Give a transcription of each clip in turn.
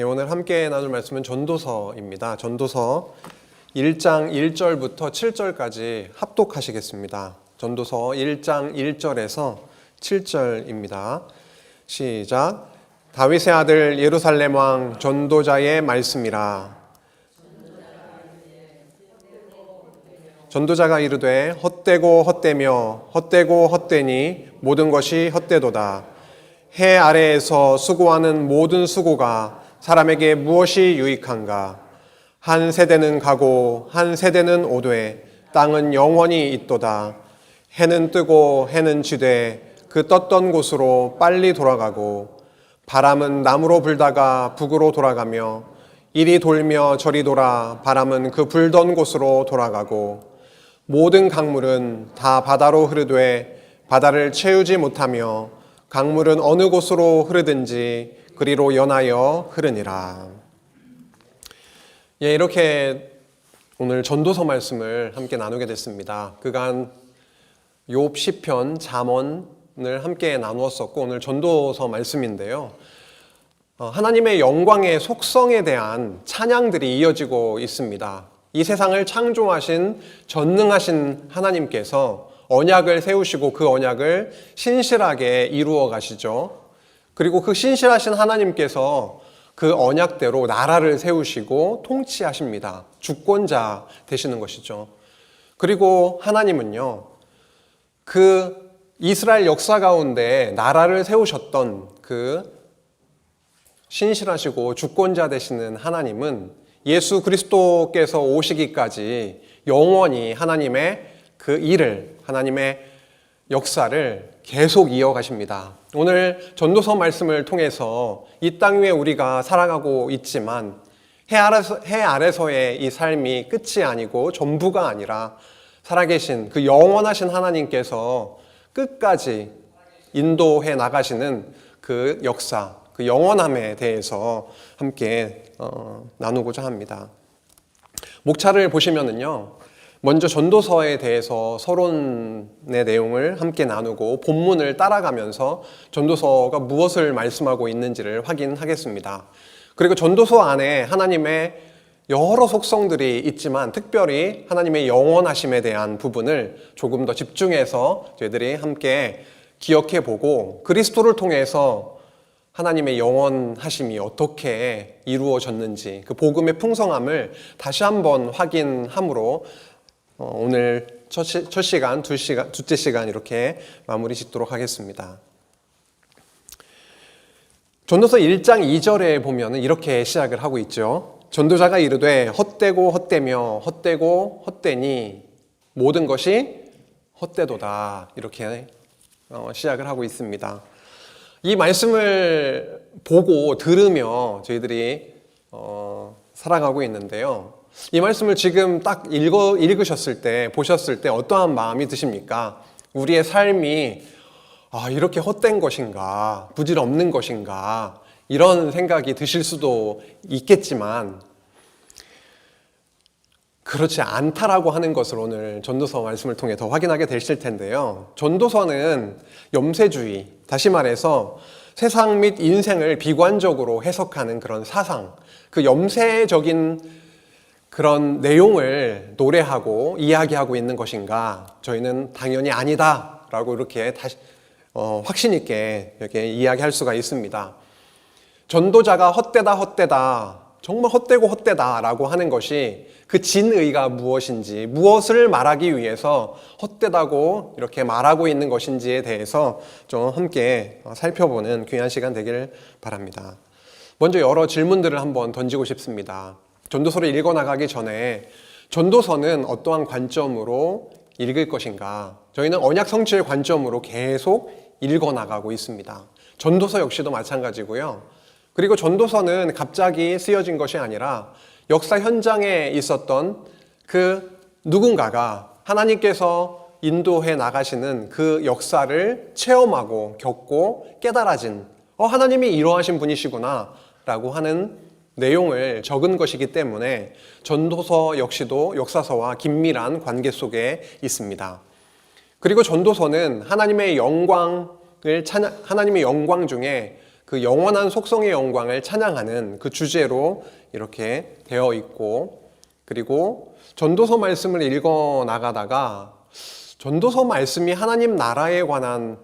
오늘 함께 나눌 말씀은 전도서입니다. 전도서 1장 1절부터 7절까지 합독하시겠습니다. 전도서 1장 1절에서 7절입니다. 시작. 다윗의 아들 예루살렘 왕 전도자의 말씀이라. 전도자가 이르되 헛되고 헛되며 헛되고 헛되니 모든 것이 헛되도다. 해 아래에서 수고하는 모든 수고가 사람에게 무엇이 유익한가? 한 세대는 가고 한 세대는 오되 땅은 영원히 있도다. 해는 뜨고 해는 지되 그 떴던 곳으로 빨리 돌아가고 바람은 남으로 불다가 북으로 돌아가며 이리 돌며 저리 돌아 바람은 그 불던 곳으로 돌아가고 모든 강물은 다 바다로 흐르되 바다를 채우지 못하며 강물은 어느 곳으로 흐르든지 그리로 연하여 흐르니라. 이렇게 오늘 전도서 말씀을 함께 나누게 됐습니다. 그간 욥, 시편, 잠언을 함께 나누었었고 오늘 전도서 말씀인데요. 하나님의 영광의 속성에 대한 찬양들이 이어지고 있습니다. 이 세상을 창조하신 전능하신 하나님께서 언약을 세우시고 그 언약을 신실하게 이루어 가시죠. 그리고 그 신실하신 하나님께서 그 언약대로 나라를 세우시고 통치하십니다. 주권자 되시는 것이죠. 그리고 하나님은요, 그 이스라엘 역사 가운데 나라를 세우셨던 그 신실하시고 주권자 되시는 하나님은 예수 그리스도께서 오시기까지 영원히 하나님의 그 일을, 하나님의 역사를 계속 이어가십니다. 오늘 전도서 말씀을 통해서 이 땅 위에 우리가 살아가고 있지만 해 아래서의 이 삶이 끝이 아니고 전부가 아니라 살아계신 그 영원하신 하나님께서 끝까지 인도해 나가시는 그 역사, 그 영원함에 대해서 함께 나누고자 합니다. 목차를 보시면은요, 먼저 전도서에 대해서 서론의 내용을 함께 나누고 본문을 따라가면서 전도서가 무엇을 말씀하고 있는지를 확인하겠습니다. 그리고 전도서 안에 하나님의 여러 속성들이 있지만 특별히 하나님의 영원하심에 대한 부분을 조금 더 집중해서 저희들이 함께 기억해 보고 그리스도를 통해서 하나님의 영원하심이 어떻게 이루어졌는지 그 복음의 풍성함을 다시 한번 확인함으로 오늘 첫 시간, 둘째 시간 이렇게 마무리 짓도록 하겠습니다. 전도서 1장 2절에 보면 이렇게 시작을 하고 있죠. 전도자가 이르되 헛되고 헛되며 헛되고 헛되니 모든 것이 헛되도다. 이렇게 시작을 하고 있습니다. 이 말씀을 보고 들으며 저희들이 살아가고 있는데요. 이 말씀을 지금 딱 읽으셨을 때, 보셨을 때 어떠한 마음이 드십니까? 우리의 삶이 이렇게 헛된 것인가, 부질없는 것인가, 이런 생각이 드실 수도 있겠지만 그렇지 않다라고 하는 것을 오늘 전도서 말씀을 통해 더 확인하게 되실 텐데요. 전도서는 염세주의, 다시 말해서 세상 및 인생을 비관적으로 해석하는 그런 사상, 그 염세적인 그런 내용을 노래하고 이야기하고 있는 것인가? 저희는 당연히 아니다라고 이렇게 다시 확신 있게 이렇게 이야기할 수가 있습니다. 전도자가 헛되다, 정말 헛되고 헛되다라고 하는 것이 그 진의가 무엇인지, 무엇을 말하기 위해서 헛되다고 이렇게 말하고 있는 것인지에 대해서 좀 함께 살펴보는 귀한 시간 되길 바랍니다. 먼저 여러 질문들을 한번 던지고 싶습니다. 전도서를 읽어나가기 전에 전도서는 어떠한 관점으로 읽을 것인가? 저희는 언약 성취의 관점으로 계속 읽어나가고 있습니다. 전도서 역시도 마찬가지고요. 그리고 전도서는 갑자기 쓰여진 것이 아니라 역사 현장에 있었던 그 누군가가 하나님께서 인도해 나가시는 그 역사를 체험하고 겪고 깨달아진 하나님이 이러하신 분이시구나 라고 하는 내용을 적은 것이기 때문에 전도서 역시도 역사서와 긴밀한 관계 속에 있습니다. 그리고 전도서는 하나님의 영광 중에 그 영원한 속성의 영광을 찬양하는 그 주제로 이렇게 되어 있고, 그리고 전도서 말씀을 읽어 나가다가 전도서 말씀이 하나님 나라에 관한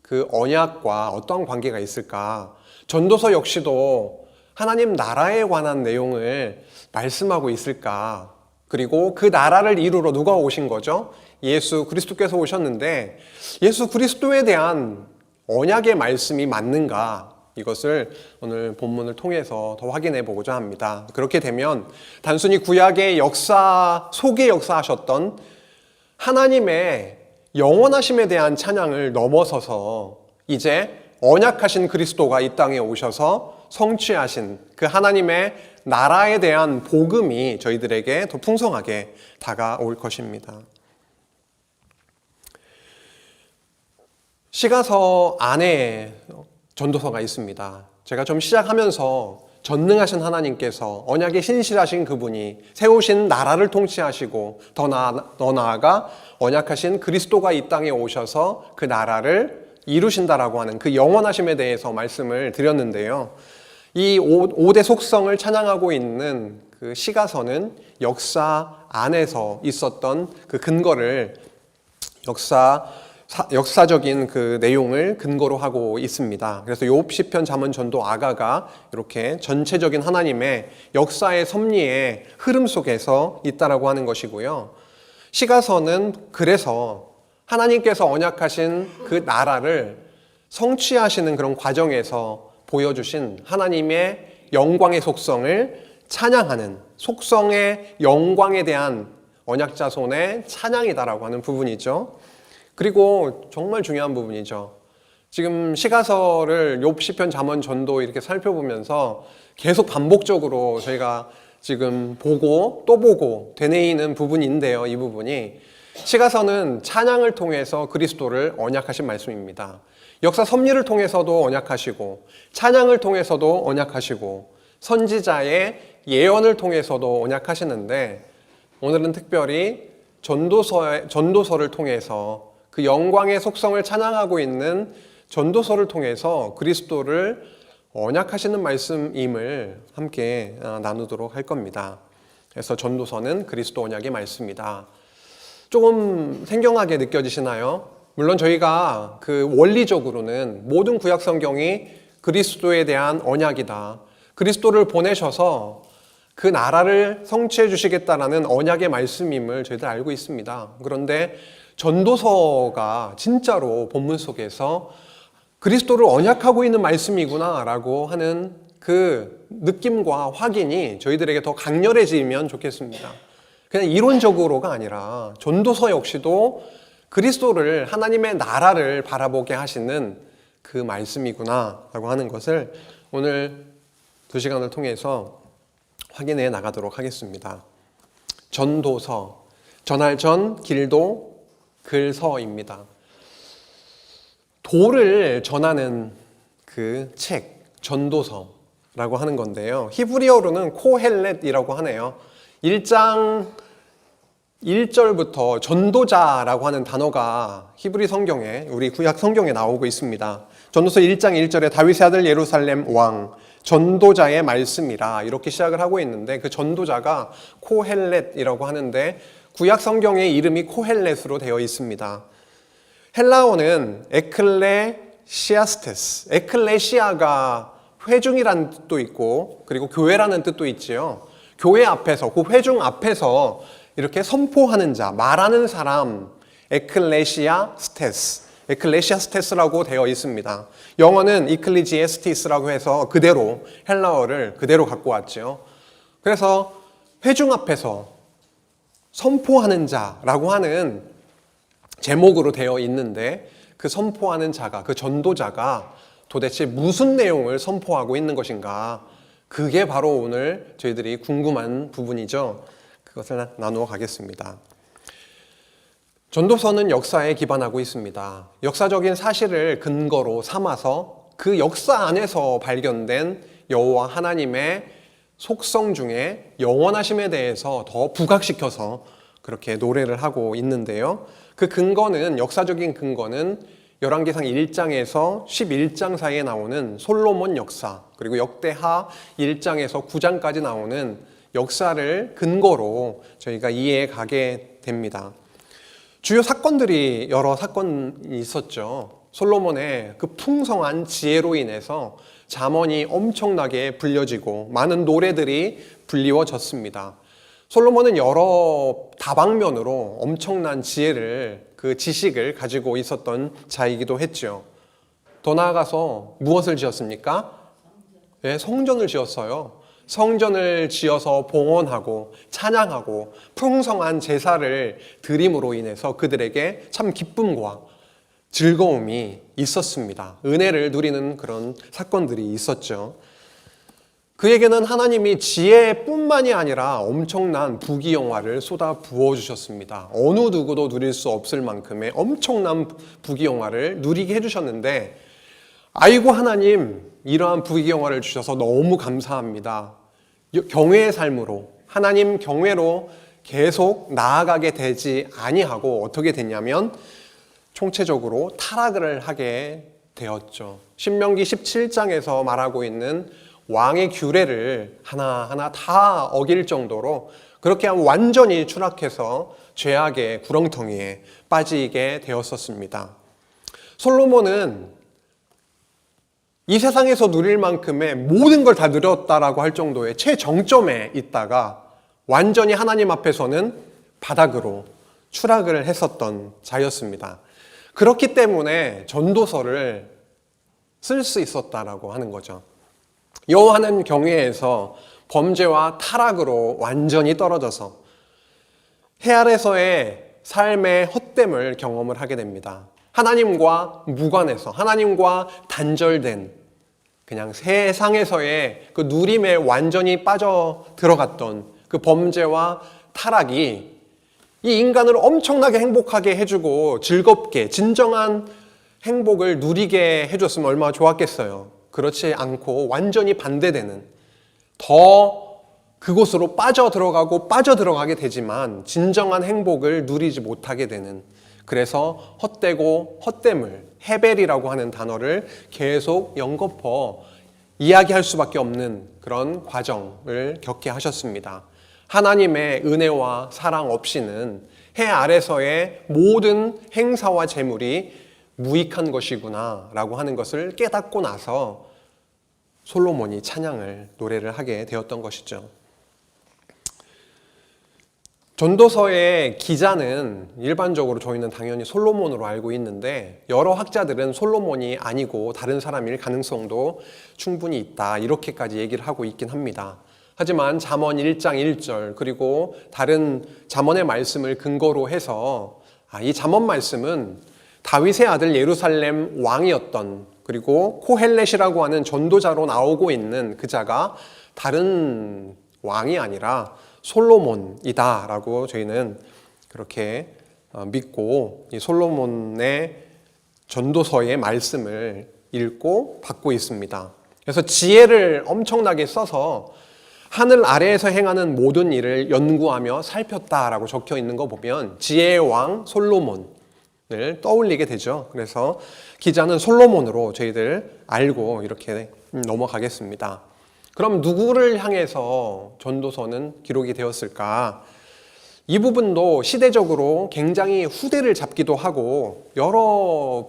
그 언약과 어떠한 관계가 있을까? 전도서 역시도 하나님 나라에 관한 내용을 말씀하고 있을까? 그리고 그 나라를 이루러 누가 오신 거죠? 예수 그리스도께서 오셨는데 예수 그리스도에 대한 언약의 말씀이 맞는가? 이것을 오늘 본문을 통해서 더 확인해 보고자 합니다. 그렇게 되면 단순히 구약의 역사 속에 역사하셨던 하나님의 영원하심에 대한 찬양을 넘어서서 이제 언약하신 그리스도가 이 땅에 오셔서 성취하신 그 하나님의 나라에 대한 복음이 저희들에게 더 풍성하게 다가올 것입니다. 시가서 안에 전도서가 있습니다. 제가 좀 시작하면서 전능하신 하나님께서 언약에 신실하신 그분이 세우신 나라를 통치하시고 더 나아가 언약하신 그리스도가 이 땅에 오셔서 그 나라를 이루신다라고 하는 그 영원하심에 대해서 말씀을 드렸는데요. 이 5대 속성을 찬양하고 있는 그 시가서는 역사 안에서 있었던 그 근거를 역사적인 그 내용을 근거로 하고 있습니다. 그래서 욥, 시편, 잠언, 전도, 아가가 이렇게 전체적인 하나님의 역사의 섭리의 흐름 속에서 있다라고 하는 것이고요. 시가서는 그래서 하나님께서 언약하신 그 나라를 성취하시는 그런 과정에서 보여주신 하나님의 영광의 속성을 찬양하는 속성의 영광에 대한 언약자손의 찬양이다라고 하는 부분이죠. 그리고 정말 중요한 부분이죠. 지금 시가서를 욥, 시편, 잠언, 전도 이렇게 살펴보면서 계속 반복적으로 저희가 지금 보고 또 보고 되뇌이는 부분인데요. 이 부분이 시가서는 찬양을 통해서 그리스도를 언약하신 말씀입니다. 역사 섭리를 통해서도 언약하시고 찬양을 통해서도 언약하시고 선지자의 예언을 통해서도 언약하시는데 오늘은 특별히 전도서를 통해서 그 영광의 속성을 찬양하고 있는 전도서를 통해서 그리스도를 언약하시는 말씀임을 함께 나누도록 할 겁니다. 그래서 전도서는 그리스도 언약의 말씀이다. 조금 생경하게 느껴지시나요? 물론 저희가 그 원리적으로는 모든 구약 성경이 그리스도에 대한 언약이다. 그리스도를 보내셔서 그 나라를 성취해 주시겠다라는 언약의 말씀임을 저희들 알고 있습니다. 그런데 전도서가 진짜로 본문 속에서 그리스도를 언약하고 있는 말씀이구나 라고 하는 그 느낌과 확인이 저희들에게 더 강렬해지면 좋겠습니다. 그냥 이론적으로가 아니라 전도서 역시도 그리스도를 하나님의 나라를 바라보게 하시는 그 말씀이구나 라고 하는 것을 오늘 2시간을 통해서 확인해 나가도록 하겠습니다. 전도서, 전할 전, 길도, 글서입니다. 도를 전하는 그 책, 전도서라고 하는 건데요. 히브리어로는 코헬렛이라고 하네요. 1장 1절부터 전도자라고 하는 단어가 히브리 성경에, 우리 구약 성경에 나오고 있습니다. 전도서 1장 1절에 다윗의 아들 예루살렘 왕, 전도자의 말씀이라 이렇게 시작을 하고 있는데 그 전도자가 코헬렛이라고 하는데 구약 성경의 이름이 코헬렛으로 되어 있습니다. 헬라어는 에클레시아스테스, 에클레시아가 회중이라는 뜻도 있고 그리고 교회라는 뜻도 있지요. 교회 앞에서, 그 회중 앞에서 이렇게 선포하는 자, 말하는 사람, 에클레시아스테스라고 되어 있습니다. 영어는 이클리지에스티스라고 해서 그대로 헬라어를 그대로 갖고 왔죠. 그래서 회중 앞에서 선포하는 자라고 하는 제목으로 되어 있는데 그 선포하는 자가, 그 전도자가 도대체 무슨 내용을 선포하고 있는 것인가? 그게 바로 오늘 저희들이 궁금한 부분이죠. 그것을 나누어 가겠습니다. 전도서는 역사에 기반하고 있습니다. 역사적인 사실을 근거로 삼아서 그 역사 안에서 발견된 여호와 하나님의 속성 중에 영원하심에 대해서 더 부각시켜서 그렇게 노래를 하고 있는데요. 그 근거는, 역사적인 근거는 열왕기상 1장에서 11장 사이에 나오는 솔로몬 역사, 그리고 역대하 1장에서 9장까지 나오는 역사를 근거로 저희가 이해해 가게 됩니다. 주요 사건들이 여러 사건이 있었죠. 솔로몬의 그 풍성한 지혜로 인해서 잠언이 엄청나게 불려지고 많은 노래들이 불리워졌습니다. 솔로몬은 여러 다방면으로 엄청난 지혜를, 그 지식을 가지고 있었던 자이기도 했죠. 더 나아가서 무엇을 지었습니까? 네, 성전을 지었어요. 성전을 지어서 봉헌하고 찬양하고 풍성한 제사를 드림으로 인해서 그들에게 참 기쁨과 즐거움이 있었습니다. 은혜를 누리는 그런 사건들이 있었죠. 그에게는 하나님이 지혜뿐만이 아니라 엄청난 부귀영화를 쏟아 부어주셨습니다. 어느 누구도 누릴 수 없을 만큼의 엄청난 부귀영화를 누리게 해주셨는데, 아이고 하나님, 이러한 부귀영화를 주셔서 너무 감사합니다. 경외의 삶으로, 하나님 경외로 계속 나아가게 되지 아니하고 어떻게 됐냐면 총체적으로 타락을 하게 되었죠. 신명기 17장에서 말하고 있는 왕의 규례를 하나하나 다 어길 정도로 그렇게 완전히 추락해서 죄악의 구렁텅이에 빠지게 되었었습니다. 솔로몬은 이 세상에서 누릴 만큼의 모든 걸 다 누렸다라고 할 정도의 최정점에 있다가 완전히 하나님 앞에서는 바닥으로 추락을 했었던 자였습니다. 그렇기 때문에 전도서를 쓸 수 있었다라고 하는 거죠. 여호와는 경외에서 범죄와 타락으로 완전히 떨어져서 해 아래서의 삶의 헛됨을 경험을 하게 됩니다. 하나님과 무관해서, 하나님과 단절된 그냥 세상에서의 그 누림에 완전히 빠져 들어갔던 그 범죄와 타락이 이 인간을 엄청나게 행복하게 해주고 즐겁게 진정한 행복을 누리게 해줬으면 얼마나 좋았겠어요. 그렇지 않고 완전히 반대되는, 더 그곳으로 빠져들어가게 되지만 진정한 행복을 누리지 못하게 되는, 그래서 헛되고 헛됨을, 헤벨이라고 하는 단어를 계속 연거푸어 이야기할 수밖에 없는 그런 과정을 겪게 하셨습니다. 하나님의 은혜와 사랑 없이는 해 아래서의 모든 행사와 재물이 무익한 것이구나 라고 하는 것을 깨닫고 나서 솔로몬이 찬양을, 노래를 하게 되었던 것이죠. 전도서의 기자는 일반적으로 저희는 당연히 솔로몬으로 알고 있는데, 여러 학자들은 솔로몬이 아니고 다른 사람일 가능성도 충분히 있다, 이렇게까지 얘기를 하고 있긴 합니다. 하지만 잠언 1장 1절 그리고 다른 잠언의 말씀을 근거로 해서 이 잠언 말씀은 다윗의 아들 예루살렘 왕이었던, 그리고 코헬렛이라고 하는 전도자로 나오고 있는 그 자가 다른 왕이 아니라 솔로몬이다 라고 저희는 그렇게 믿고 이 솔로몬의 전도서의 말씀을 읽고 받고 있습니다. 그래서 지혜를 엄청나게 써서 하늘 아래에서 행하는 모든 일을 연구하며 살폈다라고 적혀 있는 거 보면 지혜의 왕 솔로몬을 떠올리게 되죠. 그래서 기자는 솔로몬으로 저희들 알고 이렇게 넘어가겠습니다. 그럼 누구를 향해서 전도서는 기록이 되었을까? 이 부분도 시대적으로 굉장히 후대를 잡기도 하고 여러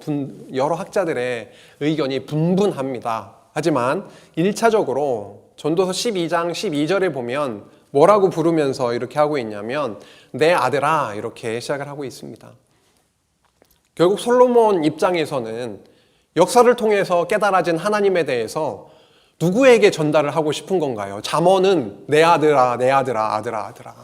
학자들의 의견이 분분합니다. 하지만 1차적으로 전도서 12장 12절에 보면 뭐라고 부르면서 이렇게 하고 있냐면 내 아들아 이렇게 시작을 하고 있습니다. 결국 솔로몬 입장에서는 역사를 통해서 깨달아진 하나님에 대해서 누구에게 전달을 하고 싶은 건가요? 잠언은 내 아들아, 내 아들아, 아들아, 아들아,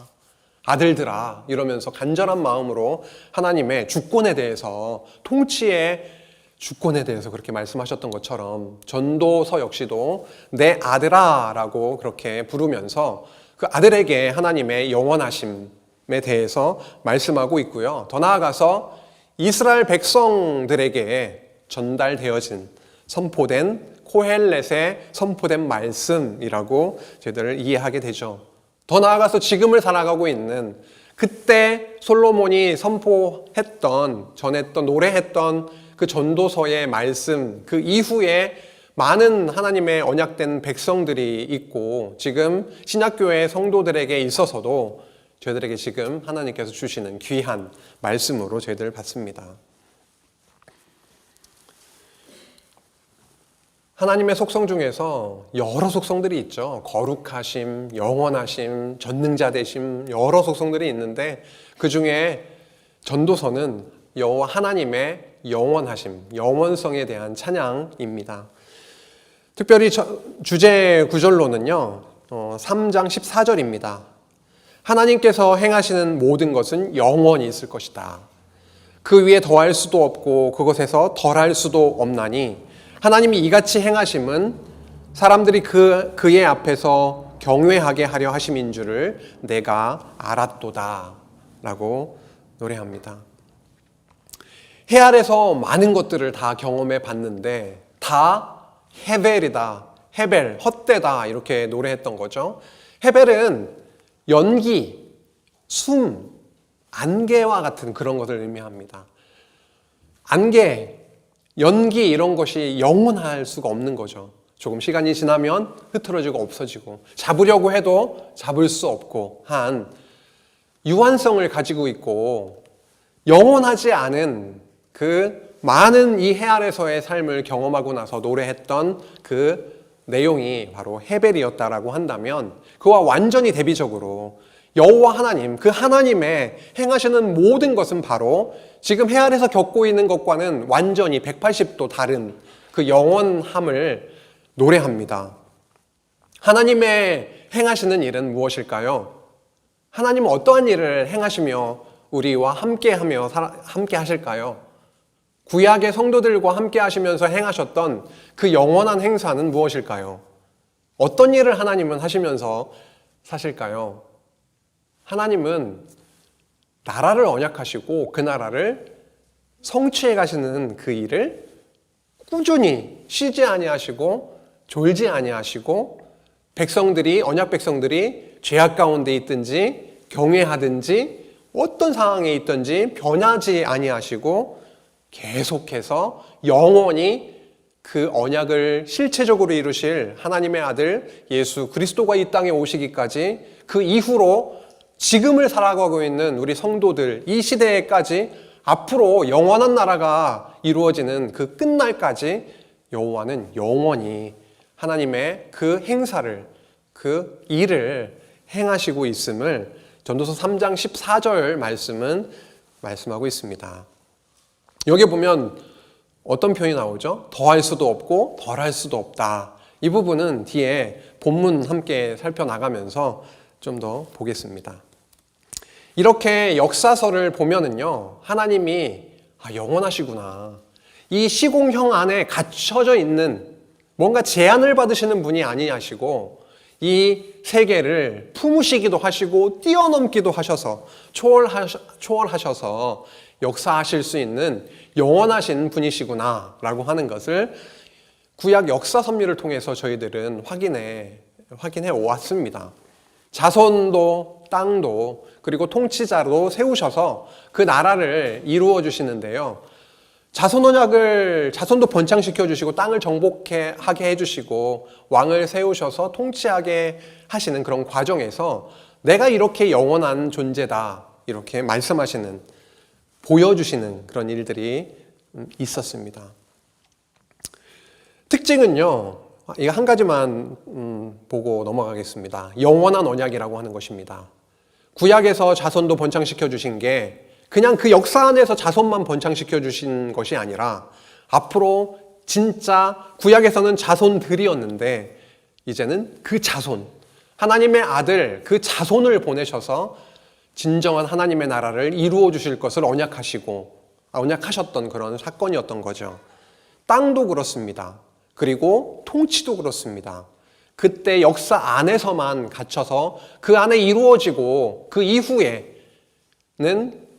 아들들아 이러면서 간절한 마음으로 하나님의 주권에 대해서, 통치의 주권에 대해서 그렇게 말씀하셨던 것처럼 전도서 역시도 내 아들아 라고 그렇게 부르면서 그 아들에게 하나님의 영원하심에 대해서 말씀하고 있고요. 더 나아가서 이스라엘 백성들에게 전달되어진, 선포된 코헬렛의 선포된 말씀이라고 저희들을 이해하게 되죠. 더 나아가서 지금을 살아가고 있는, 그때 솔로몬이 선포했던, 전했던, 노래했던 그 전도서의 말씀, 그 이후에 많은 하나님의 언약된 백성들이 있고 지금 신약교회 성도들에게 있어서도 저희들에게 지금 하나님께서 주시는 귀한 말씀으로 저희들 받습니다. 하나님의 속성 중에서 여러 속성들이 있죠. 거룩하심, 영원하심, 전능자 되심, 여러 속성들이 있는데 그 중에 전도서는 여호와 하나님의 영원하심, 영원성에 대한 찬양입니다. 특별히 주제 구절로는요, 3장 14절입니다. 하나님께서 행하시는 모든 것은 영원히 있을 것이다. 그 위에 더할 수도 없고 그것에서 덜할 수도 없나니 하나님이 이같이 행하심은 사람들이 그의 앞에서 경외하게 하려 하심인 줄을 내가 알았도다 라고 노래합니다. 해 아래서 많은 것들을 다 경험해 봤는데 다 헤벨이다, 헤벨, 헛되다 이렇게 노래했던 거죠. 헤벨은 연기, 숨, 안개와 같은 그런 것을 의미합니다. 안개, 연기 이런 것이 영원할 수가 없는 거죠. 조금 시간이 지나면 흐트러지고 없어지고 잡으려고 해도 잡을 수 없고 한 유한성을 가지고 있고 영원하지 않은 그 많은 이 해 아래서의 삶을 경험하고 나서 노래했던 그 내용이 바로 헤벨이었다라고 한다면 그와 완전히 대비적으로 여호와 하나님, 그 하나님의 행하시는 모든 것은 바로 지금 해 아래서 겪고 있는 것과는 완전히 180도 다른 그 영원함을 노래합니다. 하나님의 행하시는 일은 무엇일까요? 하나님은 어떠한 일을 행하시며 우리와 함께 하실까요? 구약의 성도들과 함께 하시면서 행하셨던 그 영원한 행사는 무엇일까요? 어떤 일을 하나님은 하시면서 사실까요? 하나님은 나라를 언약하시고 그 나라를 성취해 가시는 그 일을 꾸준히 쉬지 아니하시고 졸지 아니하시고 백성들이 언약 백성들이 죄악 가운데 있든지 경외하든지 어떤 상황에 있든지 변하지 아니하시고 계속해서 영원히 그 언약을 실체적으로 이루실 하나님의 아들 예수 그리스도가 이 땅에 오시기까지 그 이후로 지금을 살아가고 있는 우리 성도들 이 시대에까지 앞으로 영원한 나라가 이루어지는 그 끝날까지 여호와는 영원히 하나님의 그 행사를 그 일을 행하시고 있음을 전도서 3장 14절 말씀은 말씀하고 있습니다. 여기 보면 어떤 표현이 나오죠? 더할 수도 없고 덜할 수도 없다. 이 부분은 뒤에 본문 함께 살펴나가면서 좀 더 보겠습니다. 이렇게 역사서를 보면은요, 하나님이 영원하시구나. 이 시공형 안에 갇혀져 있는 뭔가 제한을 받으시는 분이 아니하시고 이 세계를 품으시기도 하시고 뛰어넘기도 하셔서 초월하셔서 역사하실 수 있는 영원하신 분이시구나 라고 하는 것을 구약 역사 섭리를 통해서 저희들은 확인해 오았습니다. 자손도 땅도 그리고 통치자로 세우셔서 그 나라를 이루어 주시는데요. 자손도 번창시켜 주시고 땅을 정복하게 해주시고 왕을 세우셔서 통치하게 하시는 그런 과정에서 내가 이렇게 영원한 존재다 이렇게 말씀하시는 보여주시는 그런 일들이 있었습니다. 특징은요, 이거 한 가지만 보고 넘어가겠습니다. 영원한 언약이라고 하는 것입니다. 구약에서 자손도 번창시켜 주신 게 그냥 그 역사 안에서 자손만 번창시켜 주신 것이 아니라 앞으로 진짜 구약에서는 자손들이었는데 이제는 그 자손, 하나님의 아들 그 자손을 보내셔서 진정한 하나님의 나라를 이루어 주실 것을 언약하셨던 그런 사건이었던 거죠. 땅도 그렇습니다. 그리고 통치도 그렇습니다. 그때 역사 안에서만 갇혀서 그 안에 이루어지고 그 이후에는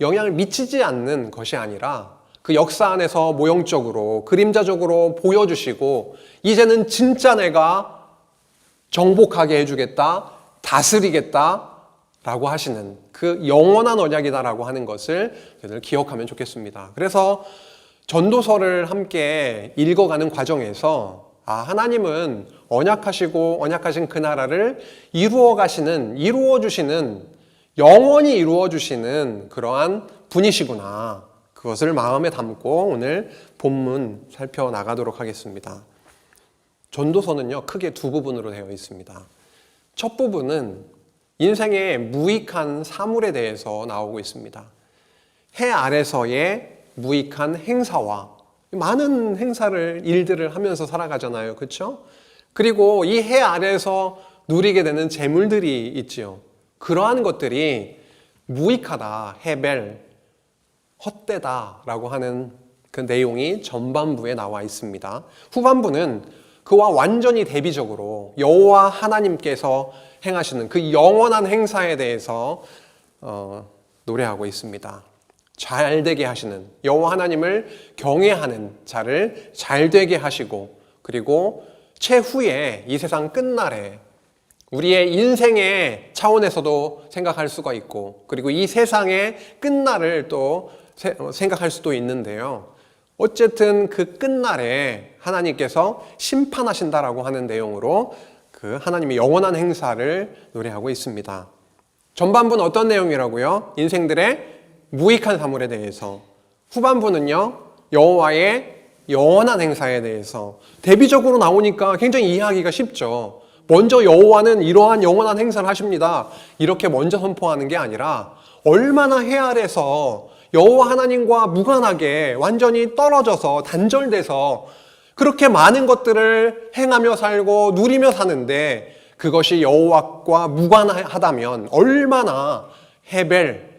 영향을 미치지 않는 것이 아니라 그 역사 안에서 모형적으로 그림자적으로 보여주시고 이제는 진짜 내가 정복하게 해주겠다, 다스리겠다 라고 하시는 그 영원한 언약이다라고 하는 것을 기억하면 좋겠습니다. 그래서 전도서를 함께 읽어가는 과정에서 하나님은 언약하시고 언약하신 그 나라를 이루어 주시는 영원히 이루어 주시는 그러한 분이시구나. 그것을 마음에 담고 오늘 본문 살펴나가도록 하겠습니다. 전도서는요, 크게 두 부분으로 되어 있습니다. 첫 부분은 인생의 무익한 사물에 대해서 나오고 있습니다. 해 아래서의 무익한 행사와 많은 일들을 하면서 살아가잖아요. 그렇죠? 그리고 이 해 아래서 누리게 되는 재물들이 있지요. 그러한 것들이 무익하다, 헤벨, 헛되다라고 하는 그 내용이 전반부에 나와 있습니다. 후반부는 그와 완전히 대비적으로 여호와 하나님께서 행하시는 그 영원한 행사에 대해서 노래하고 있습니다. 잘되게 하시는, 여호와 하나님을 경외하는 자를 잘되게 하시고, 그리고 최후에 이 세상 끝날에 우리의 인생의 차원에서도 생각할 수가 있고, 그리고 이 세상의 끝날을 또 생각할 수도 있는데요. 어쨌든 그 끝날에 하나님께서 심판하신다라고 하는 내용으로 그 하나님의 영원한 행사를 노래하고 있습니다. 전반부는 어떤 내용이라고요? 인생들의 무익한 사물에 대해서. 후반부는요, 여호와의 영원한 행사에 대해서. 대비적으로 나오니까 굉장히 이해하기가 쉽죠. 먼저 여호와는 이러한 영원한 행사를 하십니다. 이렇게 먼저 선포하는 게 아니라 얼마나 해 아래서 여호와 하나님과 무관하게 완전히 떨어져서 단절돼서 그렇게 많은 것들을 행하며 살고 누리며 사는데, 그것이 여호와과 무관하다면 얼마나 헤벨,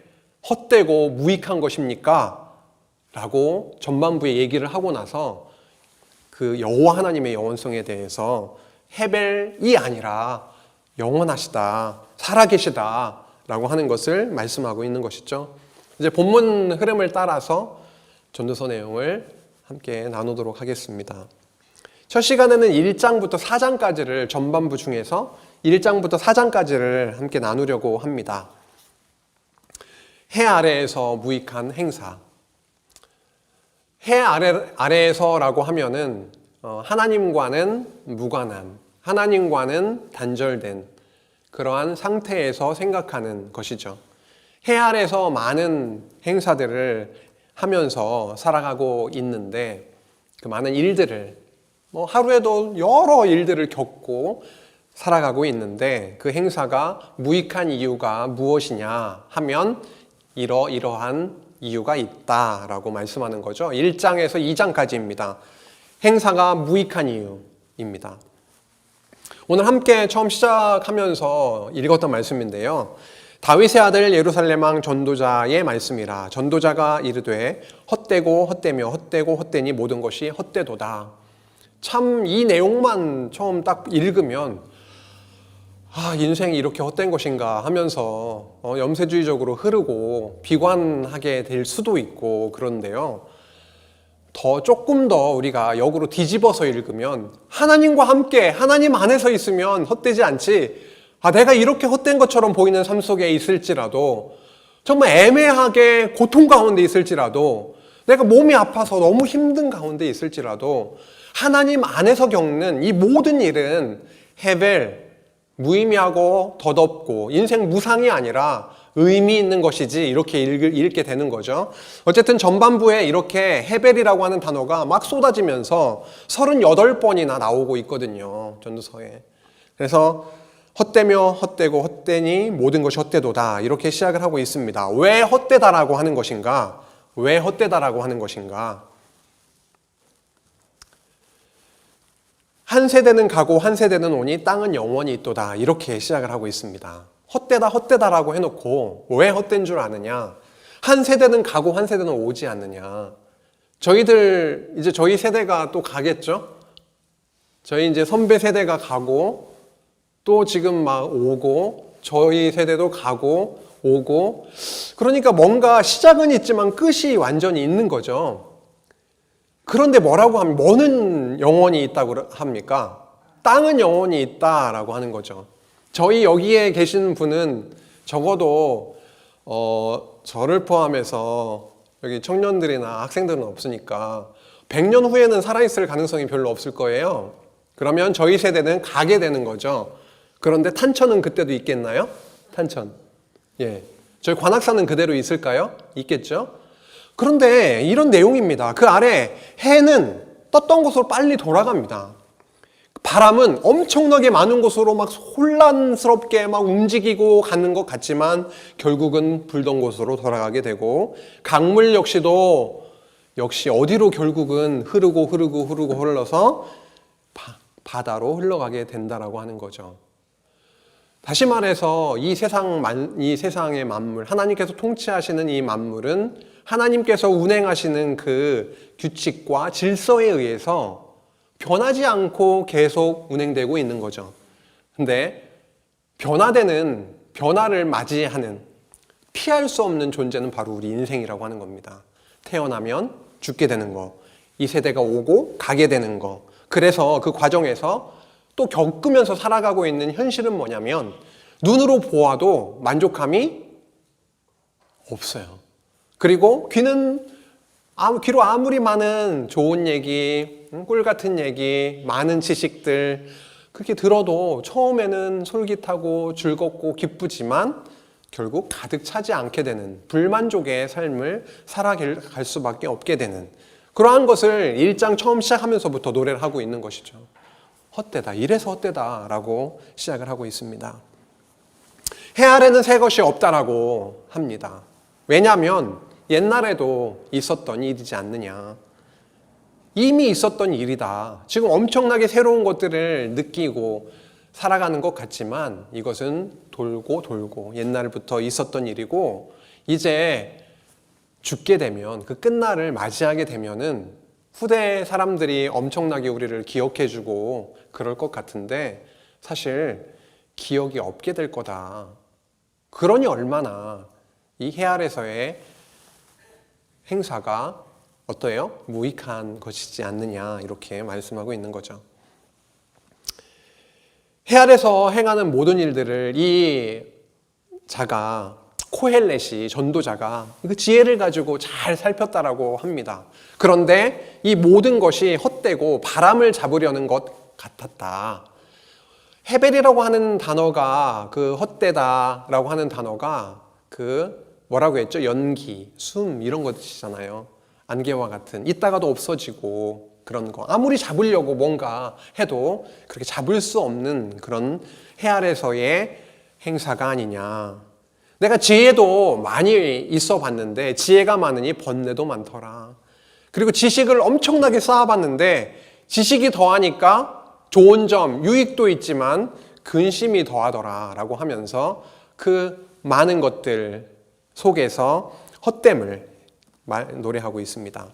헛되고 무익한 것입니까? 라고 전반부에 얘기를 하고 나서 그 여호와 하나님의 영원성에 대해서 헤벨이 아니라 영원하시다, 살아계시다 라고 하는 것을 말씀하고 있는 것이죠. 이제 본문 흐름을 따라서 전도서 내용을 함께 나누도록 하겠습니다. 첫 시간에는 1장부터 4장까지를 전반부 중에서 1장부터 4장까지를 함께 나누려고 합니다. 해 아래에서 무익한 행사. 해 아래에서라고 하면은 하나님과는 무관한, 하나님과는 단절된 그러한 상태에서 생각하는 것이죠. 해 아래에서 많은 행사들을 하면서 살아가고 있는데, 그 많은 일들을 하루에도 여러 일들을 겪고 살아가고 있는데, 그 행사가 무익한 이유가 무엇이냐 하면 이러한 이유가 있다라고 말씀하는 거죠. 1장에서 2장까지입니다. 행사가 무익한 이유입니다. 오늘 함께 처음 시작하면서 읽었던 말씀인데요. 다윗의 아들 예루살렘 왕 전도자의 말씀이라. 전도자가 이르되 헛되고 헛되며 헛되고 헛되니 모든 것이 헛되도다. 참 이 내용만 처음 딱 읽으면 인생이 이렇게 헛된 것인가 하면서 염세주의적으로 흐르고 비관하게 될 수도 있고 그런데요. 조금 더 우리가 역으로 뒤집어서 읽으면 하나님과 함께 하나님 안에서 있으면 헛되지 않지, 내가 이렇게 헛된 것처럼 보이는 삶 속에 있을지라도, 정말 애매하게 고통 가운데 있을지라도, 내가 몸이 아파서 너무 힘든 가운데 있을지라도 하나님 안에서 겪는 이 모든 일은 헤벨, 무의미하고 덧없고 인생 무상이 아니라 의미 있는 것이지, 이렇게 읽게 되는 거죠. 어쨌든 전반부에 이렇게 헤벨이라고 하는 단어가 막 쏟아지면서 38번이나 나오고 있거든요, 전도서에. 그래서 헛되며 헛되고 헛되니 모든 것이 헛되도다, 이렇게 시작을 하고 있습니다. 왜 헛되다라고 하는 것인가? 왜 헛되다라고 하는 것인가? 한 세대는 가고 한 세대는 오니 땅은 영원히 있도다, 이렇게 시작을 하고 있습니다. 헛되다 헛되다라고 해놓고 왜 헛된 줄 아느냐? 한 세대는 가고 한 세대는 오지 않느냐? 이제 저희 세대가 또 가겠죠? 저희 이제 선배 세대가 가고 또 지금 막 오고, 저희 세대도 가고 오고, 그러니까 뭔가 시작은 있지만 끝이 완전히 있는 거죠. 그런데 뭐라고 하면, 뭐는 영원히 있다고 합니까? 땅은 영원히 있다라고 하는 거죠. 저희 여기에 계신 분은 적어도 저를 포함해서 여기 청년들이나 학생들은 없으니까 100년 후에는 살아있을 가능성이 별로 없을 거예요. 그러면 저희 세대는 가게 되는 거죠. 그런데 탄천은 그때도 있겠나요? 탄천. 예. 저희 관악산은 그대로 있을까요? 있겠죠? 그런데 이런 내용입니다. 그 아래 해는 떴던 곳으로 빨리 돌아갑니다. 바람은 엄청나게 많은 곳으로 막 혼란스럽게 막 움직이고 가는 것 같지만 결국은 불던 곳으로 돌아가게 되고, 강물 역시 어디로 결국은 흐르고 흘러서 바다로 흘러가게 된다라고 하는 거죠. 다시 말해서 이 세상의 만물, 하나님께서 통치하시는 이 만물은 하나님께서 운행하시는 그 규칙과 질서에 의해서 변하지 않고 계속 운행되고 있는 거죠. 근데 변화를 맞이하는, 피할 수 없는 존재는 바로 우리 인생이라고 하는 겁니다. 태어나면 죽게 되는 거, 이 세대가 오고 가게 되는 거. 그래서 그 과정에서 또 겪으면서 살아가고 있는 현실은 뭐냐면, 눈으로 보아도 만족함이 없어요. 그리고 귀로 아무리 많은 좋은 얘기, 꿀 같은 얘기, 많은 지식들 그렇게 들어도 처음에는 솔깃하고 즐겁고 기쁘지만 결국 가득 차지 않게 되는 불만족의 삶을 살아갈 수밖에 없게 되는, 그러한 것을 1장 처음 시작하면서부터 노래를 하고 있는 것이죠. 헛되다, 이래서 헛되다 라고 시작을 하고 있습니다. 해 아래는 새 것이 없다라고 합니다. 왜냐하면 옛날에도 있었던 일이지 않느냐. 이미 있었던 일이다. 지금 엄청나게 새로운 것들을 느끼고 살아가는 것 같지만 이것은 돌고 옛날부터 있었던 일이고, 이제 죽게 되면, 그 끝날을 맞이하게 되면은 후대 사람들이 엄청나게 우리를 기억해주고 그럴 것 같은데 사실 기억이 없게 될 거다. 그러니 얼마나 이 해 아래서의 행사가 어때요? 무익한 것이지 않느냐, 이렇게 말씀하고 있는 거죠. 해 아래서 행하는 모든 일들을 이 자가, 코헬렛이, 전도자가 그 지혜를 가지고 잘 살폈다라고 합니다. 그런데 이 모든 것이 헛되고 바람을 잡으려는 것 같았다. 헤벨이라고 하는 단어가, 그 헛되다라고 하는 단어가 뭐라고 했죠? 연기, 숨 이런 것이잖아요. 안개와 같은, 있다가도 없어지고 그런 거. 아무리 잡으려고 뭔가 해도 그렇게 잡을 수 없는 그런 해 아래서의 행사가 아니냐. 내가 지혜도 많이 있어 봤는데 지혜가 많으니 번뇌도 많더라. 그리고 지식을 엄청나게 쌓아봤는데 지식이 더하니까 좋은 점, 유익도 있지만 근심이 더하더라 라고 하면서 그 많은 것들 속에서 헛됨을 노래하고 있습니다.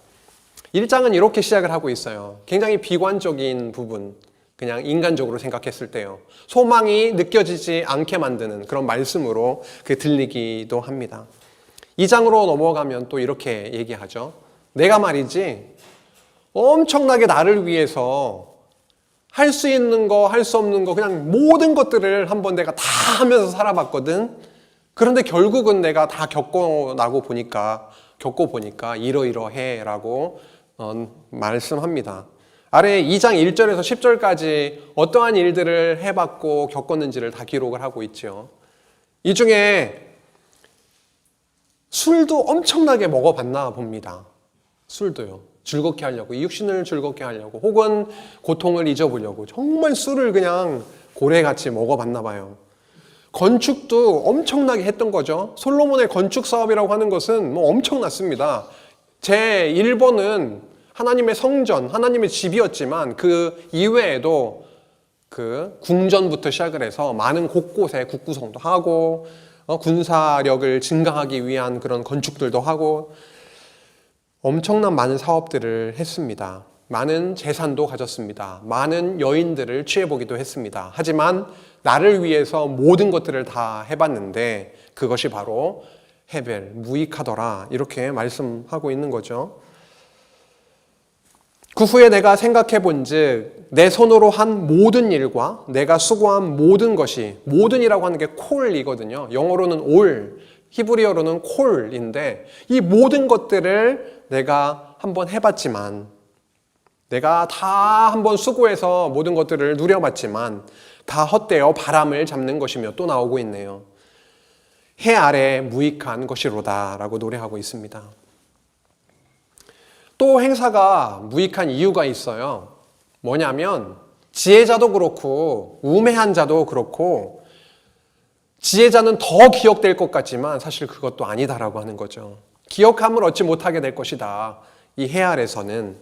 1장은 이렇게 시작을 하고 있어요. 굉장히 비관적인 부분, 그냥 인간적으로 생각했을 때요. 소망이 느껴지지 않게 만드는 그런 말씀으로 들리기도 합니다. 2장으로 넘어가면 또 이렇게 얘기하죠. 내가 말이지 엄청나게 나를 위해서 할 수 있는 거, 할 수 없는 거, 그냥 모든 것들을 한번 내가 다 하면서 살아봤거든. 그런데 결국은 내가 다 겪어보니까 이러이러해 라고 말씀합니다. 아래 2장 1절에서 10절까지 어떠한 일들을 해봤고 겪었는지를 다 기록을 하고 있죠. 이 중에 술도 엄청나게 먹어봤나 봅니다. 술도요. 즐겁게 하려고, 이 육신을 즐겁게 하려고, 혹은 고통을 잊어보려고 정말 술을 그냥 고래같이 먹어봤나 봐요. 건축도 엄청나게 했던 거죠. 솔로몬의 건축 사업이라고 하는 것은 엄청났습니다. 제 1번은 하나님의 성전, 하나님의 집이었지만 그 이외에도 궁전부터 시작을 해서 많은 곳곳에 국구성도 하고 군사력을 증강하기 위한 그런 건축들도 하고 엄청난 많은 사업들을 했습니다. 많은 재산도 가졌습니다. 많은 여인들을 취해보기도 했습니다. 하지만 나를 위해서 모든 것들을 다 해봤는데 그것이 바로 헤벨, 무익하더라, 이렇게 말씀하고 있는 거죠. 그 후에 내가 생각해 본즉 내 손으로 한 모든 일과 내가 수고한 모든 것이, 모든이라고 하는 게 콜이거든요. 영어로는 all, 히브리어로는 콜인데 이 모든 것들을 내가 한번 해봤지만, 내가 다 한번 수고해서 모든 것들을 누려봤지만 다 헛되어 바람을 잡는 것이며, 또 나오고 있네요. 해 아래 무익한 것이로다 라고 노래하고 있습니다. 또 행사가 무익한 이유가 있어요. 뭐냐면 지혜자도 그렇고 우매한 자도 그렇고, 지혜자는 더 기억될 것 같지만 사실 그것도 아니다라고 하는 거죠. 기억함을 얻지 못하게 될 것이다, 이 해 아래서는.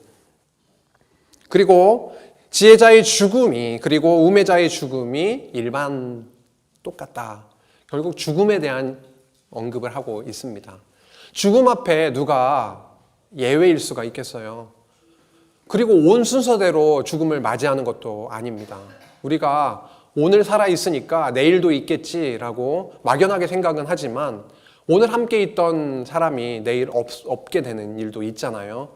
그리고 지혜자의 죽음이, 그리고 우매자의 죽음이 일반 똑같다. 결국 죽음에 대한 언급을 하고 있습니다. 죽음 앞에 누가 예외일 수가 있겠어요? 그리고 온 순서대로 죽음을 맞이하는 것도 아닙니다. 우리가 오늘 살아있으니까 내일도 있겠지라고 막연하게 생각은 하지만, 오늘 함께 있던 사람이 내일 없게 되는 일도 있잖아요.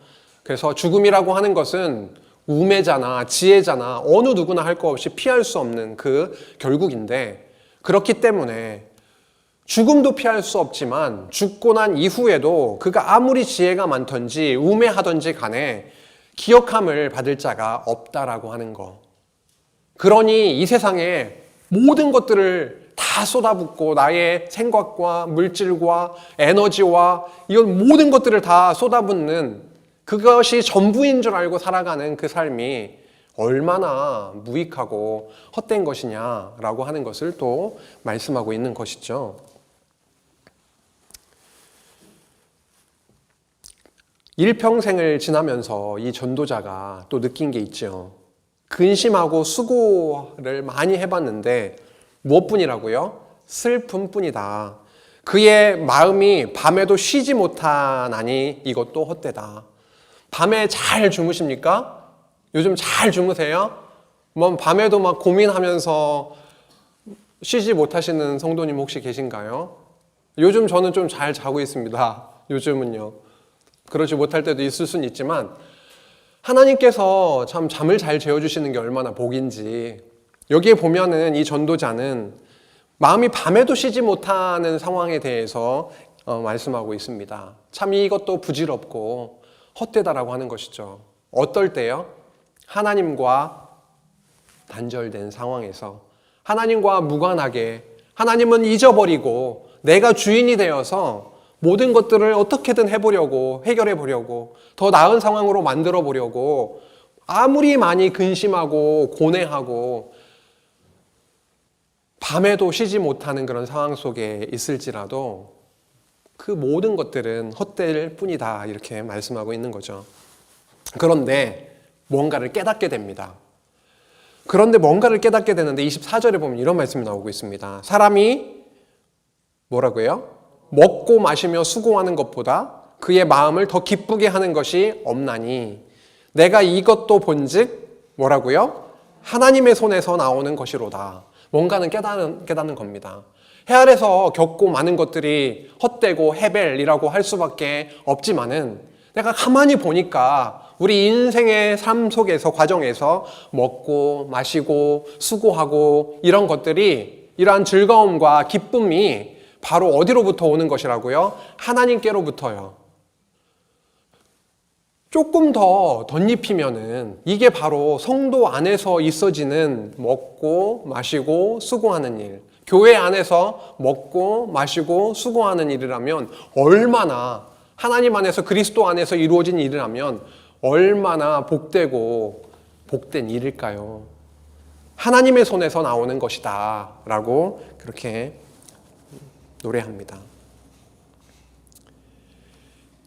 그래서 죽음이라고 하는 것은 우매자나 지혜자나 어느 누구나 할 거 없이 피할 수 없는 그 결국인데, 그렇기 때문에 죽음도 피할 수 없지만 죽고 난 이후에도 그가 아무리 지혜가 많던지 우매하던지 간에 기억함을 받을 자가 없다라고 하는 거. 그러니 이 세상에 모든 것들을 다 쏟아붓고 나의 생각과 물질과 에너지와 이런 모든 것들을 다 쏟아붓는, 그것이 전부인 줄 알고 살아가는 그 삶이 얼마나 무익하고 헛된 것이냐라고 하는 것을 또 말씀하고 있는 것이죠. 일평생을 지나면서 이 전도자가 또 느낀 게 있죠. 근심하고 수고를 많이 해봤는데 무엇뿐이라고요? 슬픔뿐이다. 그의 마음이 밤에도 쉬지 못하나니 이것도 헛되다. 밤에 잘 주무십니까? 요즘 잘 주무세요? 뭐 밤에도 막 고민하면서 쉬지 못하시는 성도님 혹시 계신가요? 요즘 저는 좀 잘 자고 있습니다. 요즘은요. 그러지 못할 때도 있을 수는 있지만, 하나님께서 참 잠을 잘 재워주시는 게 얼마나 복인지. 여기에 보면은 이 전도자는 마음이 밤에도 쉬지 못하는 상황에 대해서 말씀하고 있습니다. 참 이것도 부질없고 헛되다라고 하는 것이죠. 어떨 때요? 하나님과 단절된 상황에서, 하나님과 무관하게, 하나님은 잊어버리고 내가 주인이 되어서 모든 것들을 어떻게든 해보려고, 해결해 보려고, 더 나은 상황으로 만들어 보려고 아무리 많이 근심하고 고뇌하고 밤에도 쉬지 못하는 그런 상황 속에 있을지라도 그 모든 것들은 헛될 뿐이다, 이렇게 말씀하고 있는 거죠. 그런데 뭔가를 깨닫게 됩니다. 그런데 뭔가를 깨닫게 되는데 24절에 보면 이런 말씀이 나오고 있습니다. 사람이 뭐라고요? 먹고 마시며 수고하는 것보다 그의 마음을 더 기쁘게 하는 것이 없나니 내가 이것도 본즉 뭐라고요? 하나님의 손에서 나오는 것이로다. 뭔가는 깨닫는 겁니다. 해 아래서 겪고 많은 것들이 헛되고 헤벨이라고 할 수밖에 없지만은, 내가 가만히 보니까 우리 인생의 삶 속에서, 과정에서 먹고 마시고 수고하고 이런 것들이, 이러한 즐거움과 기쁨이 바로 어디로부터 오는 것이라고요? 하나님께로부터요. 조금 더 덧입히면은 이게 바로 성도 안에서 있어지는 먹고 마시고 수고하는 일, 교회 안에서 먹고 마시고 수고하는 일이라면 얼마나, 하나님 안에서 그리스도 안에서 이루어진 일이라면 얼마나 복되고 복된 일일까요? 하나님의 손에서 나오는 것이다 라고 그렇게 노래합니다.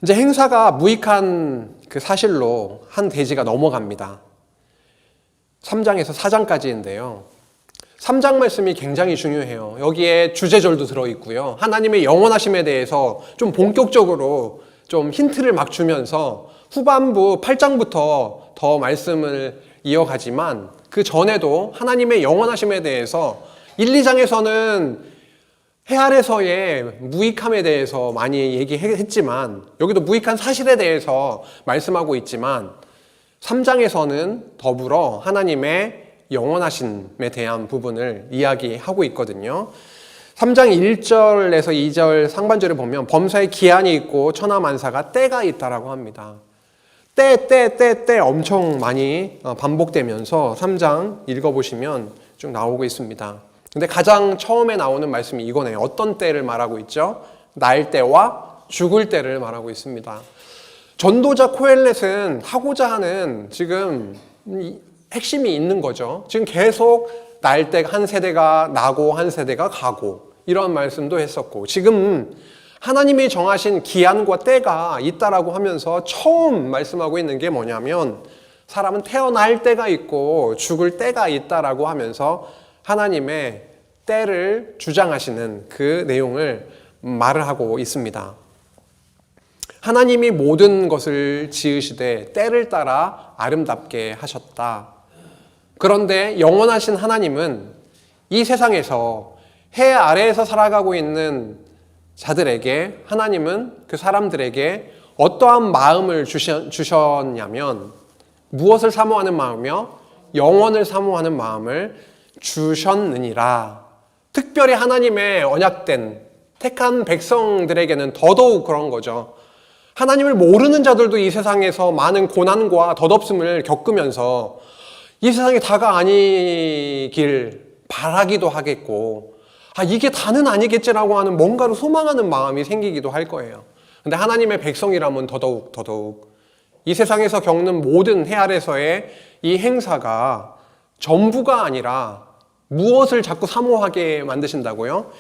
이제 행사가 무익한 그 사실로 한 대지가 넘어갑니다. 3장에서 4장까지인데요. 3장 말씀이 굉장히 중요해요. 여기에 주제절도 들어있고요. 하나님의 영원하심에 대해서 좀 본격적으로 좀 힌트를 막 주면서 후반부 8장부터 더 말씀을 이어가지만, 그 전에도 하나님의 영원하심에 대해서 1, 2장에서는 해 아래서의 무익함에 대해서 많이 얘기했지만, 여기도 무익한 사실에 대해서 말씀하고 있지만 3장에서는 더불어 하나님의 영원하심에 대한 부분을 이야기하고 있거든요. 3장 1절에서 2절 상반절에 보면 범사에 기한이 있고 천하만사가 때가 있다라고 합니다. 때 엄청 많이 반복되면서 3장 읽어보시면 쭉 나오고 있습니다. 근데 가장 처음에 나오는 말씀이 이거네요. 어떤 때를 말하고 있죠? 날 때와 죽을 때를 말하고 있습니다. 전도자 코엘렛은 하고자 하는 지금 핵심이 있는 거죠. 지금 계속 날 때 한 세대가 나고 한 세대가 가고 이런 말씀도 했었고, 지금 하나님이 정하신 기한과 때가 있다라고 하면서 처음 말씀하고 있는 게 뭐냐면, 사람은 태어날 때가 있고 죽을 때가 있다라고 하면서 하나님의 때를 주장하시는 그 내용을 말을 하고 있습니다. 하나님이 모든 것을 지으시되 때를 따라 아름답게 하셨다. 그런데 영원하신 하나님은 이 세상에서 해 아래에서 살아가고 있는 자들에게, 하나님은 그 사람들에게 어떠한 마음을 주셨냐면, 무엇을 사모하는 마음이요? 영원을 사모하는 마음을 주셨느니라. 특별히 하나님의 언약된 택한 백성들에게는 더더욱 그런 거죠. 하나님을 모르는 자들도 이 세상에서 많은 고난과 덧없음을 겪으면서 이 세상이 다가 아니길 바라기도 하겠고, 이게 다는 아니겠지라고 하는 뭔가를 소망하는 마음이 생기기도 할 거예요. 근데 하나님의 백성이라면 더더욱 이 세상에서 겪는 모든 해 아래서의 이 행사가 전부가 아니라 무엇을 자꾸 사모하게 만드신다고요?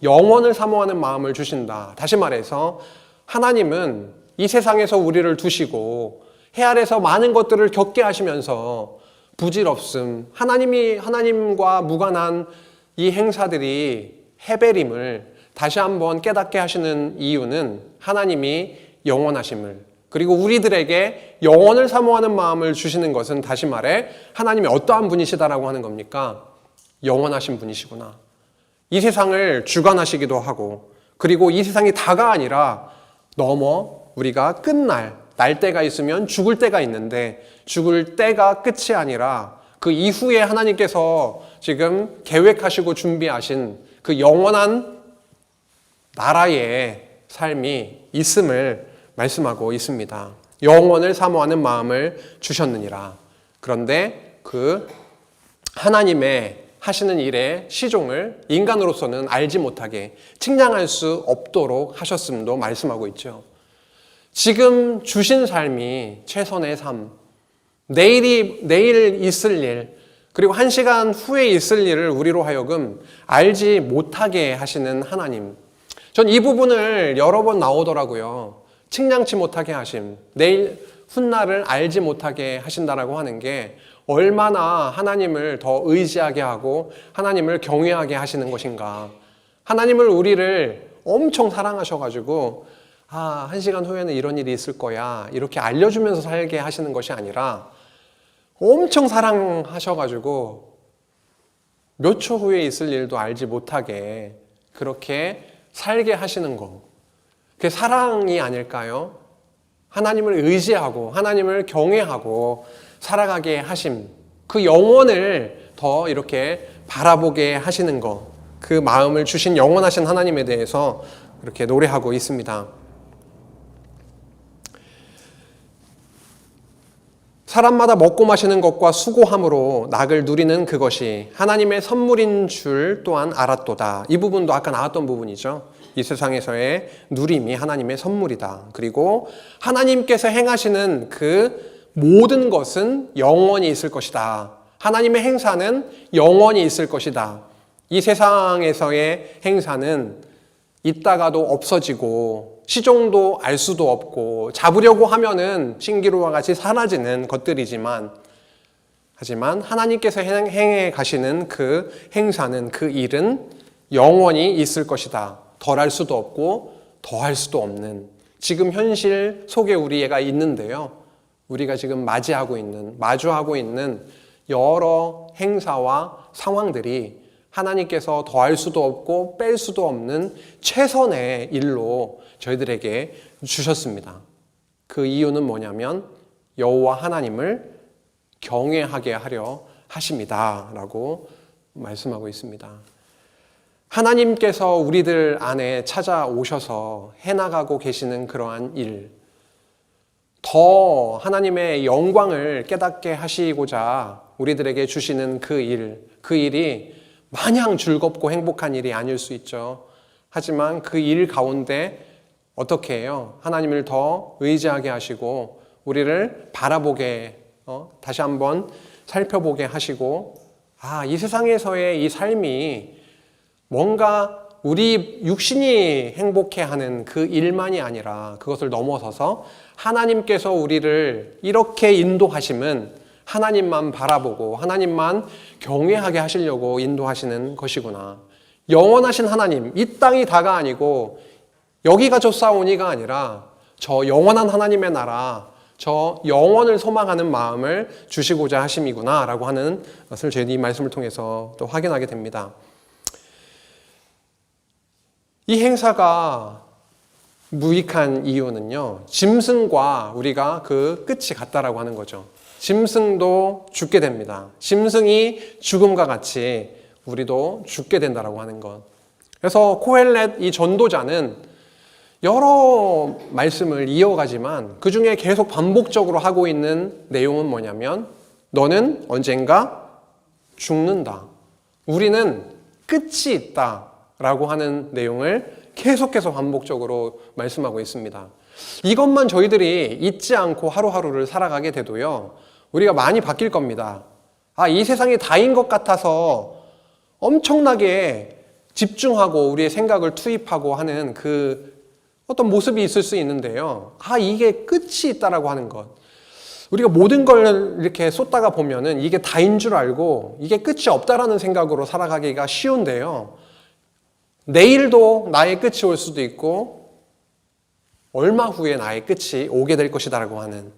영원을 사모하는 마음을 주신다. 다시 말해서 하나님은 이 세상에서 우리를 두시고 해 아래서 많은 것들을 겪게 하시면서 부질없음, 하나님과 무관한 이 행사들이 해배림을 다시 한번 깨닫게 하시는 이유는 하나님이 영원하심을, 그리고 우리들에게 영원을 사모하는 마음을 주시는 것은 다시 말해 하나님이 어떠한 분이시다라고 하는 겁니까? 영원하신 분이시구나. 이 세상을 주관하시기도 하고, 그리고 이 세상이 다가 아니라 넘어 우리가 끝날 날 때가 있으면 죽을 때가 있는데, 죽을 때가 끝이 아니라 그 이후에 하나님께서 지금 계획하시고 준비하신 그 영원한 나라의 삶이 있음을 말씀하고 있습니다. 영원을 사모하는 마음을 주셨느니라. 그런데 그 하나님의 하시는 일의 시종을 인간으로서는 알지 못하게, 측량할 수 없도록 하셨음도 말씀하고 있죠. 지금 주신 삶이 최선의 삶, 내일 있을 일, 그리고 1시간 후에 있을 일을 우리로 하여금 알지 못하게 하시는 하나님. 전 이 부분을 여러 번 나오더라고요. 측량치 못하게 하심, 내일 훗날을 알지 못하게 하신다라고 하는 게 얼마나 하나님을 더 의지하게 하고 하나님을 경외하게 하시는 것인가. 하나님을, 우리를 엄청 사랑하셔가지고 1시간 후에는 이런 일이 있을 거야 이렇게 알려주면서 살게 하시는 것이 아니라, 엄청 사랑하셔가지고 몇 초 후에 있을 일도 알지 못하게 그렇게 살게 하시는 거, 그게 사랑이 아닐까요? 하나님을 의지하고 하나님을 경외하고 살아가게 하심, 그 영원을 더 이렇게 바라보게 하시는 것, 그 마음을 주신 영원하신 하나님에 대해서 그렇게 노래하고 있습니다. 사람마다 먹고 마시는 것과 수고함으로 낙을 누리는 그것이 하나님의 선물인 줄 또한 알았도다. 이 부분도 아까 나왔던 부분이죠. 이 세상에서의 누림이 하나님의 선물이다. 그리고 하나님께서 행하시는 그 모든 것은 영원히 있을 것이다. 하나님의 행사는 영원히 있을 것이다. 이 세상에서의 행사는 있다가도 없어지고 시종도 알 수도 없고 잡으려고 하면은 신기루와 같이 사라지는 것들이지만, 하지만 하나님께서 행해 가시는 그 행사는, 그 일은 영원히 있을 것이다. 덜할 수도 없고 더할 수도 없는 지금 현실 속에 우리가 있는데요. 우리가 지금 마주하고 있는 여러 행사와 상황들이 하나님께서 더할 수도 없고 뺄 수도 없는 최선의 일로 저희들에게 주셨습니다. 그 이유는 뭐냐면 여호와 하나님을 경외하게 하려 하십니다 라고 말씀하고 있습니다. 하나님께서 우리들 안에 찾아오셔서 해나가고 계시는 그러한 일, 더 하나님의 영광을 깨닫게 하시고자 우리들에게 주시는 그 일이 마냥 즐겁고 행복한 일이 아닐 수 있죠. 하지만 그 일 가운데 어떻게 해요? 하나님을 더 의지하게 하시고 우리를 바라보게 다시 한번 살펴보게 하시고, 이 세상에서의 이 삶이 뭔가 우리 육신이 행복해하는 그 일만이 아니라 그것을 넘어서서 하나님께서 우리를 이렇게 인도하심은 하나님만 바라보고 하나님만 경외하게 하시려고 인도하시는 것이구나. 영원하신 하나님, 이 땅이 다가 아니고 여기가 좋사오니가 아니라 저 영원한 하나님의 나라, 저 영원을 소망하는 마음을 주시고자 하심이구나 라고 하는 것을 저희 이 말씀을 통해서 또 확인하게 됩니다. 이 행사가 무익한 이유는요, 짐승과 우리가 그 끝이 같다라고 하는 거죠. 짐승도 죽게 됩니다. 짐승이 죽음과 같이 우리도 죽게 된다라고 하는 것. 그래서 코헬렛 이 전도자는 여러 말씀을 이어가지만 그 중에 계속 반복적으로 하고 있는 내용은 뭐냐면, 너는 언젠가 죽는다. 우리는 끝이 있다. 라고 하는 내용을 계속해서 반복적으로 말씀하고 있습니다. 이것만 저희들이 잊지 않고 하루하루를 살아가게 돼도요, 우리가 많이 바뀔 겁니다. 이 세상이 다인 것 같아서 엄청나게 집중하고 우리의 생각을 투입하고 하는 그 어떤 모습이 있을 수 있는데요. 이게 끝이 있다라고 하는 것. 우리가 모든 걸 이렇게 쏟다가 보면은 이게 다인 줄 알고 이게 끝이 없다라는 생각으로 살아가기가 쉬운데요. 내일도 나의 끝이 올 수도 있고 얼마 후에 나의 끝이 오게 될 것이다라고 하는,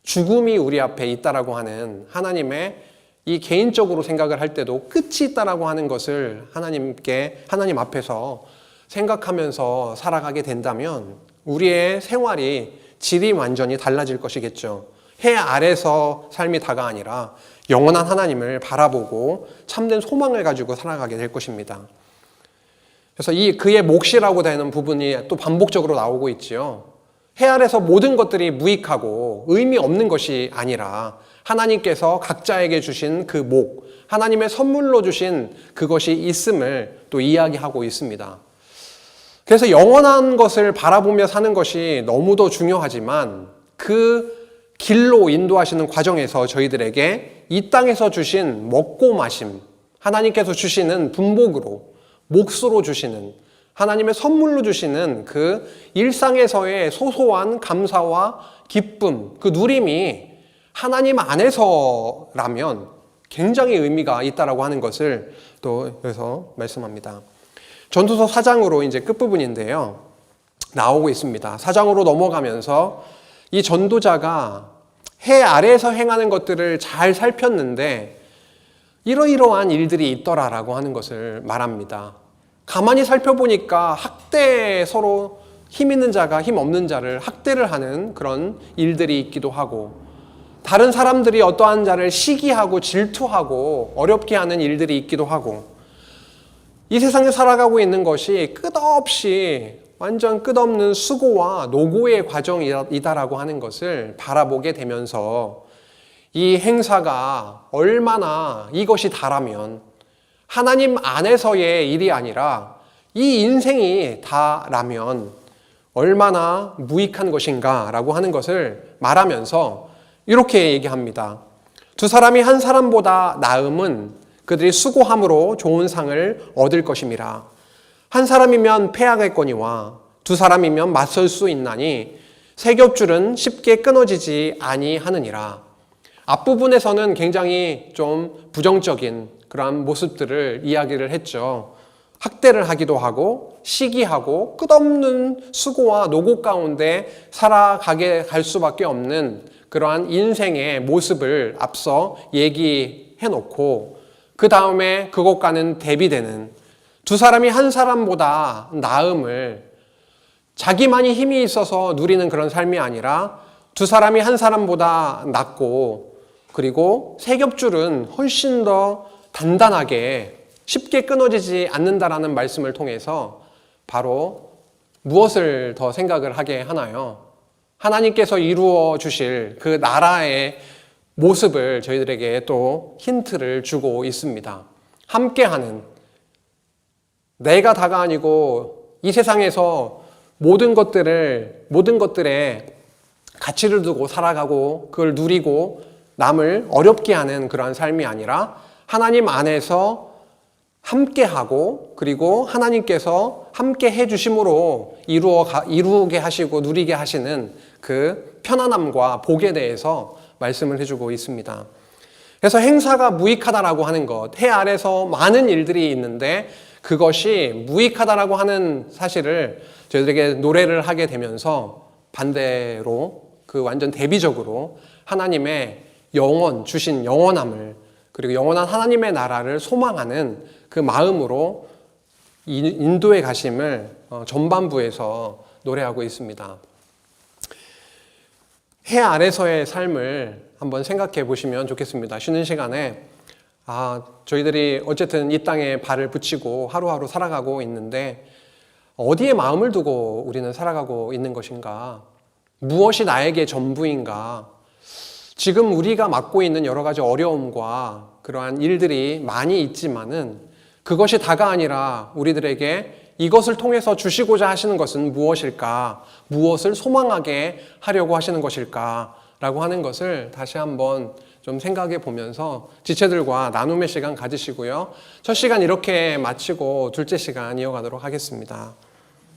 죽음이 우리 앞에 있다라고 하는 하나님의 이 개인적으로 생각을 할 때도 끝이 있다라고 하는 것을 하나님 앞에서 생각하면서 살아가게 된다면 우리의 생활이 질이 완전히 달라질 것이겠죠. 해 아래서 삶이 다가 아니라 영원한 하나님을 바라보고 참된 소망을 가지고 살아가게 될 것입니다. 그래서 그의 몫이라고 되는 부분이 또 반복적으로 나오고 있지요. 해 아래서 모든 것들이 무익하고 의미 없는 것이 아니라 하나님께서 각자에게 주신 그 목, 하나님의 선물로 주신 그것이 있음을 또 이야기하고 있습니다. 그래서 영원한 것을 바라보며 사는 것이 너무도 중요하지만 그 길로 인도하시는 과정에서 저희들에게 이 땅에서 주신 먹고 마심, 하나님께서 주시는 분복으로, 몫으로 주시는, 하나님의 선물로 주시는 그 일상에서의 소소한 감사와 기쁨, 그 누림이 하나님 안에서라면 굉장히 의미가 있다라고 하는 것을 또 여기서 말씀합니다. 전도서 4장으로 이제 끝부분인데요, 나오고 있습니다. 4장으로 넘어가면서 이 전도자가 해 아래에서 행하는 것들을 잘 살폈는데 이러이러한 일들이 있더라라고 하는 것을 말합니다. 가만히 살펴보니까 서로 힘 있는 자가 힘 없는 자를 학대를 하는 그런 일들이 있기도 하고, 다른 사람들이 어떠한 자를 시기하고 질투하고 어렵게 하는 일들이 있기도 하고, 이 세상에 살아가고 있는 것이 끝없이 완전 끝없는 수고와 노고의 과정이다라고 하는 것을 바라보게 되면서 이 행사가 얼마나 이것이 다라면, 하나님 안에서의 일이 아니라 이 인생이 다라면 얼마나 무익한 것인가라고 하는 것을 말하면서 이렇게 얘기합니다. 두 사람이 한 사람보다 나음은 그들이 수고함으로 좋은 상을 얻을 것임이라. 한 사람이면 패하겠거니와 두 사람이면 맞설 수 있나니 세 겹줄은 쉽게 끊어지지 아니하느니라. 앞부분에서는 굉장히 좀 부정적인 그러한 모습들을 이야기를 했죠. 학대를 하기도 하고 시기하고 끝없는 수고와 노고 가운데 살아가게 갈 수밖에 없는 그러한 인생의 모습을 앞서 얘기해 놓고, 그 다음에 그것과는 대비되는 두 사람이 한 사람보다 나음을, 자기만이 힘이 있어서 누리는 그런 삶이 아니라 두 사람이 한 사람보다 낫고, 그리고 세 겹줄은 훨씬 더 단단하게 쉽게 끊어지지 않는다라는 말씀을 통해서 바로 무엇을 더 생각을 하게 하나요? 하나님께서 이루어 주실 그 나라의 모습을 저희들에게 또 힌트를 주고 있습니다. 함께하는, 내가 다가 아니고 이 세상에서 모든 것들에 가치를 두고 살아가고 그걸 누리고 남을 어렵게 하는 그러한 삶이 아니라 하나님 안에서 함께하고 그리고 하나님께서 함께 해주심으로 이루게 하시고 누리게 하시는 그 편안함과 복에 대해서 말씀을 해주고 있습니다. 그래서 행사가 무익하다라고 하는 것, 해 아래서 많은 일들이 있는데 그것이 무익하다라고 하는 사실을 저희들에게 노래를 하게 되면서 반대로 그 완전 대비적으로 하나님의 주신 영원함을 그리고 영원한 하나님의 나라를 소망하는 그 마음으로 인도에 가심을 전반부에서 노래하고 있습니다. 해 아래서의 삶을 한번 생각해 보시면 좋겠습니다. 쉬는 시간에 저희들이 어쨌든 이 땅에 발을 붙이고 하루하루 살아가고 있는데 어디에 마음을 두고 우리는 살아가고 있는 것인가? 무엇이 나에게 전부인가? 지금 우리가 맡고 있는 여러 가지 어려움과 그러한 일들이 많이 있지만은 그것이 다가 아니라 우리들에게 이것을 통해서 주시고자 하시는 것은 무엇일까? 무엇을 소망하게 하려고 하시는 것일까? 라고 하는 것을 다시 한번 좀 생각해 보면서 지체들과 나눔의 시간 가지시고요. 첫 시간 이렇게 마치고 둘째 시간 이어가도록 하겠습니다.